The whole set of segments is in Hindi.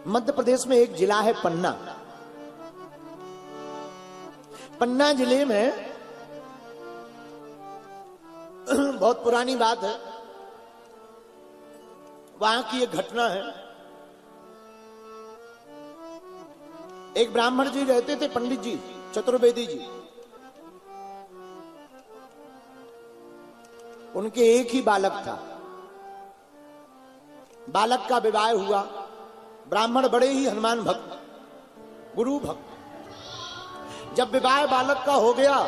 मध्य प्रदेश में एक जिला है पन्ना। पन्ना जिले में बहुत पुरानी बात है, वहां की एक घटना है। एक ब्राह्मण जी रहते थे, पंडित जी, चतुर्वेदी जी। उनके एक ही बालक था। बालक का विवाह हुआ। ब्राह्मण बड़े ही हनुमान भक्त, गुरु भक्त। जब विवाह बालक का हो गया,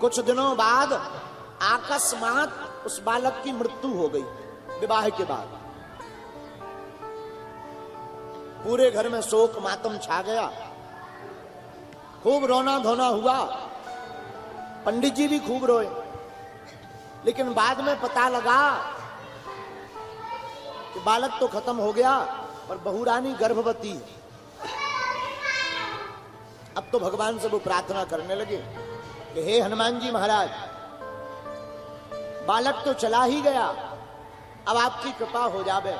कुछ दिनों बाद अकस्मात उस बालक की मृत्यु हो गई। विवाह के बाद पूरे घर में शोक मातम छा गया, खूब रोना धोना हुआ। पंडित जी भी खूब रोए, लेकिन बाद में पता लगा कि बालक तो खत्म हो गया और बहुरानी गर्भवती है। अब तो भगवान से वो प्रार्थना करने लगे कि हे हनुमान जी महाराज, बालक तो चला ही गया, अब आपकी कृपा हो जावे।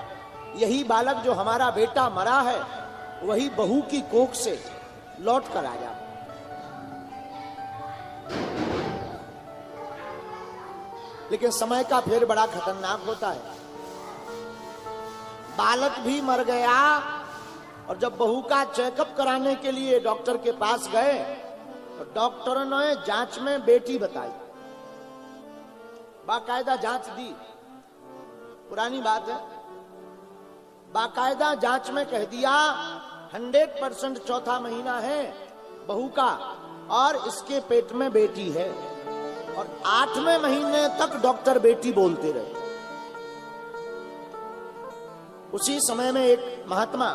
यही बालक जो हमारा बेटा मरा है, वही बहू की कोख से लौट कर आ जावे। लेकिन समय का फेर बड़ा खतरनाक होता है। बालक भी मर गया, और जब बहू का चेकअप कराने के लिए डॉक्टर के पास गए, तो डॉक्टर ने जांच में बेटी बताई। बाकायदा जांच दी, पुरानी बात है। बाकायदा जांच में कह दिया 100% चौथा महीना है बहू का, और इसके पेट में बेटी है। और 8वें महीने तक डॉक्टर बेटी बोलते रहे। उसी समय में एक महात्मा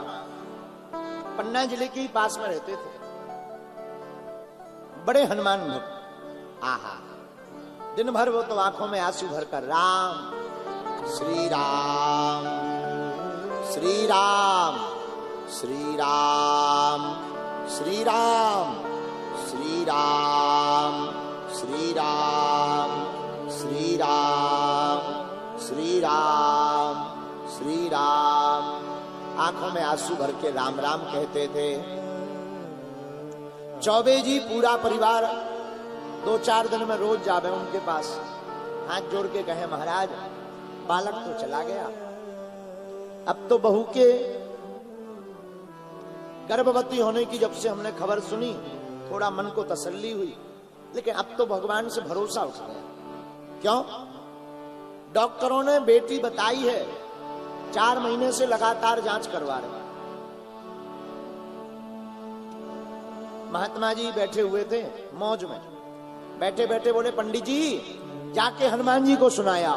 पन्ना जिले के ही पास में रहते थे, बड़े हनुमान भक्त। आहा, दिन भर वो तो आंखों में आंसू भरकर राम श्री राम श्री राम श्री राम श्री राम श्री राम श्री राम श्री राम श्री राम श्री राम, आंखों में आंसू भर के राम राम कहते थे। चौबे जी पूरा परिवार 2-4 दिन में रोज जावे उनके पास, हाथ जोड़ के कहे महाराज बालक तो चला गया, अब तो बहू के गर्भवती होने की जब से हमने खबर सुनी, थोड़ा मन को तसल्ली हुई, लेकिन अब तो भगवान से भरोसा उठ गया। क्यों? डॉक्टरों ने बेटी बताई है, 4 महीने से लगातार जांच करवा रहे। महात्मा जी बैठे हुए थे मौज में, बैठे बैठे बोले पंडित जी जाके हनुमान जी को सुनाया,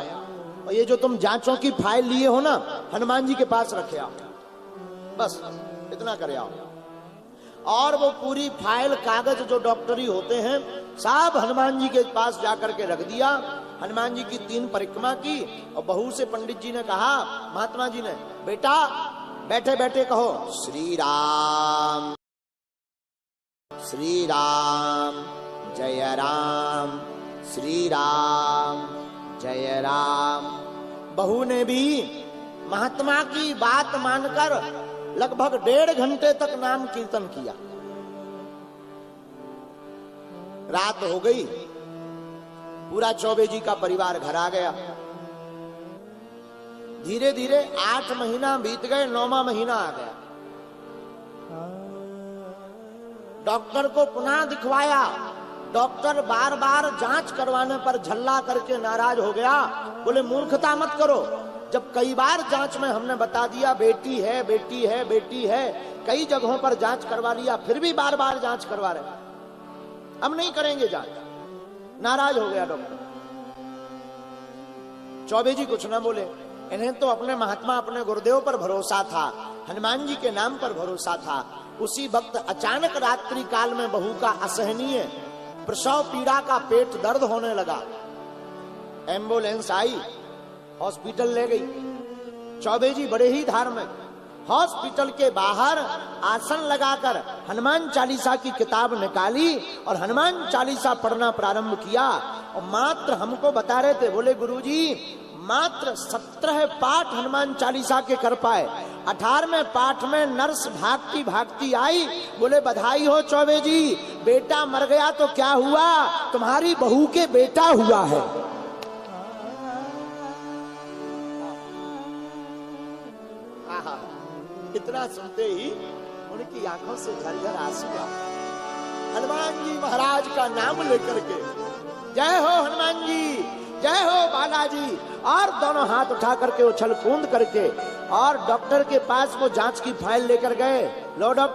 और ये जो तुम जांचों की फाइल लिए हो ना, हनुमान जी के पास रखे आओ, बस इतना करे आओ। और वो पूरी फाइल, कागज जो डॉक्टरी होते हैं, सब हनुमान जी के पास जाकर के रख दिया। हनुमान जी की 3 परिक्रमा की, और बहू से पंडित जी ने कहा, महात्मा जी ने, बेटा बैठे बैठे कहो श्री राम श्री राम जय राम श्री राम जय राम। बहू ने भी महात्मा की बात मानकर लगभग 1.5 घंटे तक नाम कीर्तन किया। रात हो गई, पूरा चौबे जी का परिवार घर आ गया। धीरे धीरे 8 महीना बीत गए, 9वां महीना आ गया। डॉक्टर को पुनः दिखवाया। डॉक्टर बार बार जांच करवाने पर झल्ला करके नाराज हो गया, बोले मूर्खता मत करो, जब कई बार जांच में हमने बता दिया बेटी है बेटी है बेटी है, कई जगहों पर जांच करवा लिया, फिर भी बार बार जांच करवा रहे, अब नहीं करेंगे जांच। नाराज हो गया डॉक्टर। चौबे जी कुछ ना बोले, इन्हें तो अपने महात्मा, अपने गुरुदेव पर भरोसा था, हनुमान जी के नाम पर भरोसा था। उसी वक्त अचानक रात्रि काल में बहू का असहनीय प्रसव पीड़ा का पेट दर्द होने लगा। एम्बुलेंस आई, हॉस्पिटल ले गई। चौबे जी बड़े ही धार्मिक, हॉस्पिटल के बाहर आसन लगाकर हनुमान चालीसा की किताब निकाली और हनुमान चालीसा पढ़ना प्रारंभ किया। और मात्र हमको बता रहे थे, बोले गुरुजी मात्र 17 पाठ हनुमान चालीसा के कर पाए, 18वें पाठ में नर्स भागती भागती आई, बोले बधाई हो चौबे जी, बेटा मर गया तो क्या हुआ, तुम्हारी बहू के बेटा हुआ है। आहा, इतना सुनते ही उनकी आंखों से झरझर आंसू आ। हनुमान जी महाराज का नाम लेकर के जय हो हनुमान जी, जय हो बालाजी, और दोनों हाथ उठा करके उछल कूद करके और डॉक्टर के पास वो जांच की फाइल लेकर गए। लो डॉक्टर